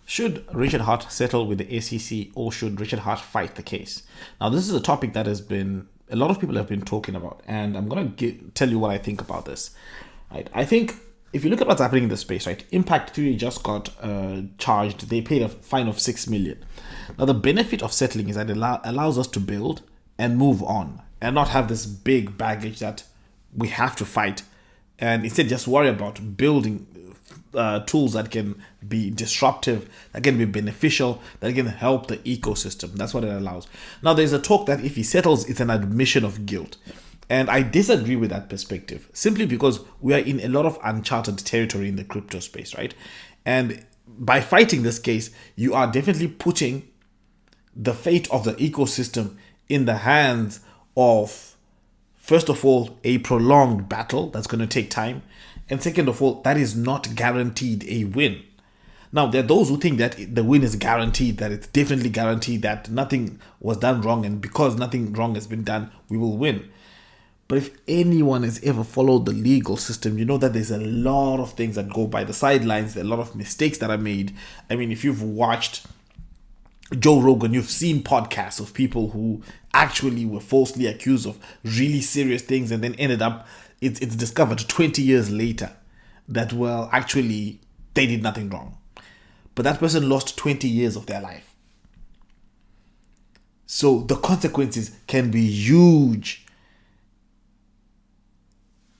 Should Richard Hart settle with the SEC or should Richard Hart fight the case? Now, this is a topic that has been a lot of people have been talking about, and I'm going to tell you what I think about this. Right? I think if you look at what's happening in the space, right? Impact 3 just got charged. They paid a fine of $6 million. Now, the benefit of settling is that it allows us to build and move on and not have this big baggage that we have to fight, and instead just worry about building tools that can be disruptive, that can be beneficial, that can help the ecosystem. That's what it allows. Now, there's a talk that if he settles, it's an admission of guilt. And I disagree with that perspective, simply because we are in a lot of uncharted territory in the crypto space, right? And by fighting this case, you are definitely putting the fate of the ecosystem in the hands of, first of all, a prolonged battle that's going to take time. And second of all, that is not guaranteed a win. Now, there are those who think that the win is guaranteed, that it's definitely guaranteed, that nothing was done wrong, and because nothing wrong has been done, we will win. But if anyone has ever followed the legal system, you know that there's a lot of things that go by the sidelines, there are a lot of mistakes that are made. I mean, if you've watched Joe Rogan, you've seen podcasts of people who actually were falsely accused of really serious things and then ended up, it's discovered 20 years later that, well, actually, they did nothing wrong. But that person lost 20 years of their life. So the consequences can be huge.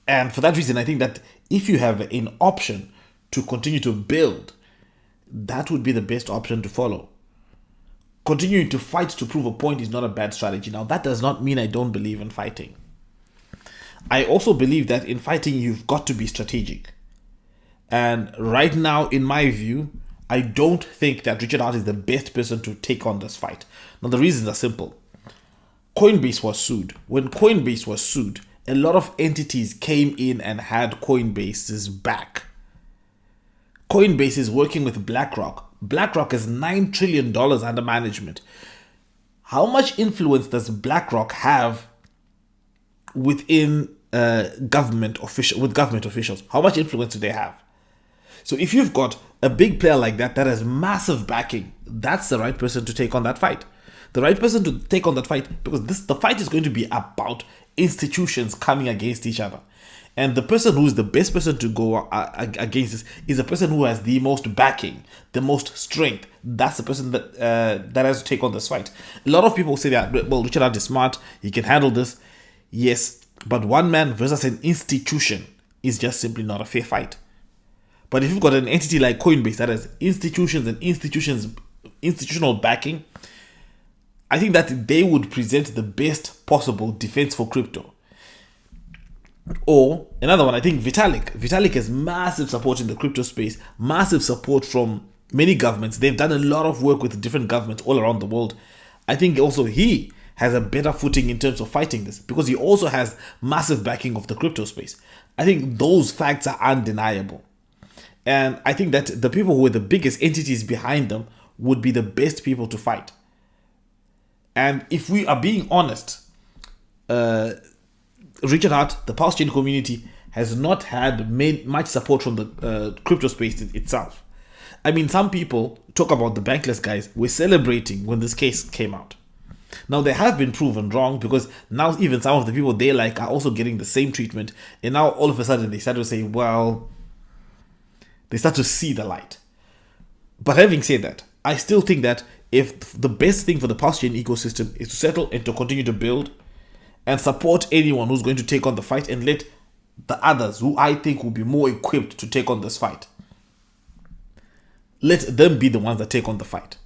And for that reason, I think that if you have an option to continue to build, that would be the best option to follow. Continuing to fight to prove a point is not a bad strategy. Now, that does not mean I don't believe in fighting. I also believe that in fighting, you've got to be strategic. And right now, in my view, I don't think that Richard Hart is the best person to take on this fight. Now, the reasons are simple. Coinbase was sued. When Coinbase was sued, a lot of entities came in and had Coinbase's back. Coinbase is working with BlackRock. BlackRock is $9 trillion under management. How much influence does BlackRock have within government officials? How much influence do they have? So if you've got a big player like that has massive backing, that's the right person to take on that fight. The right person to take on that fight, because the fight is going to be about institutions coming against each other. And the person who is the best person to go against this is a person who has the most backing, the most strength. That's the person that has to take on this fight. A lot of people say that, well, Richard Hart is smart, he can handle this. Yes, but one man versus an institution is just simply not a fair fight. But if you've got an entity like Coinbase that has institutions and institutional backing, I think that they would present the best possible defense for crypto. Or another one, I think Vitalik. Vitalik has massive support in the crypto space, massive support from many governments. They've done a lot of work with different governments all around the world. I think also he has a better footing in terms of fighting this because he also has massive backing of the crypto space. I think those facts are undeniable. And I think that the people who are the biggest entities behind them would be the best people to fight. And if we are being honest, Richard Hart, the Pulse Chain community, has not had much support from the crypto space itself. I mean, some people talk about the bankless guys were celebrating when this case came out. Now, they have been proven wrong because now even some of the people they like are also getting the same treatment. And now all of a sudden they start to say, well, they start to see the light. But having said that, I still think that if the best thing for the Pulse Chain ecosystem is to settle and to continue to build and support anyone who's going to take on the fight and let the others who I think will be more equipped to take on this fight, let them be the ones that take on the fight.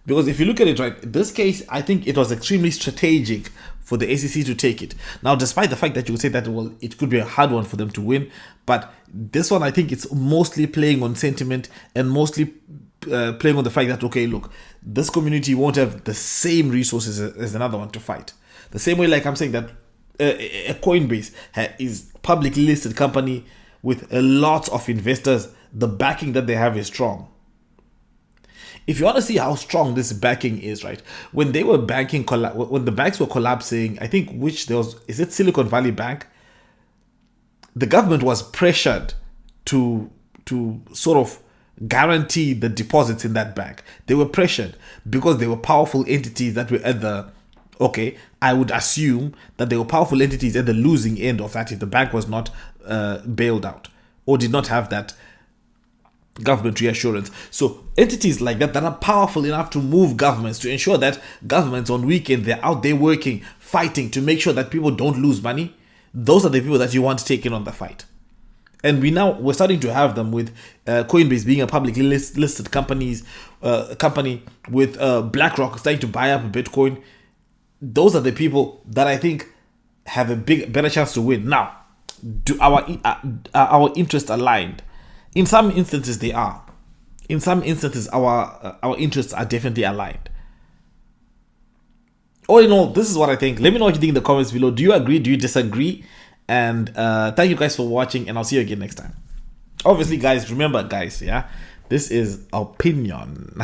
Because if you look at it, right, this case, I think it was extremely strategic for the SEC to take it. Now, despite the fact that you would say that, well, it could be a hard one for them to win, but this one, I think it's mostly playing on sentiment and mostly playing on the fact that, okay, look, this community won't have the same resources as another one to fight. The same way, like I'm saying that a Coinbase is publicly listed company with a lot of investors. The backing that they have is strong. If you want to see how strong this backing is, right? When they were when the banks were collapsing, I think is it Silicon Valley Bank? The government was pressured to sort of guarantee the deposits in that bank. They were pressured because they were powerful entities that were at the, okay, I would assume that they were powerful entities at the losing end of that if the bank was not bailed out or did not have that government reassurance. So entities like that are powerful enough to move governments, to ensure that governments on weekend, they're out there working, fighting to make sure that people don't lose money. Those are the people that you want to take in on the fight. And we're starting to have them with Coinbase being a publicly listed company with BlackRock starting to buy up Bitcoin. Those are the people that I think have a better chance to win. Now, do our interests aligned? In some instances, they are. In some instances, our interests are definitely aligned. All in all, this is what I think. Let me know what you think in the comments below. Do you agree? Do you disagree? And thank you guys for watching, and I'll see you again next time. Obviously, guys, remember, guys, yeah, this is opinion.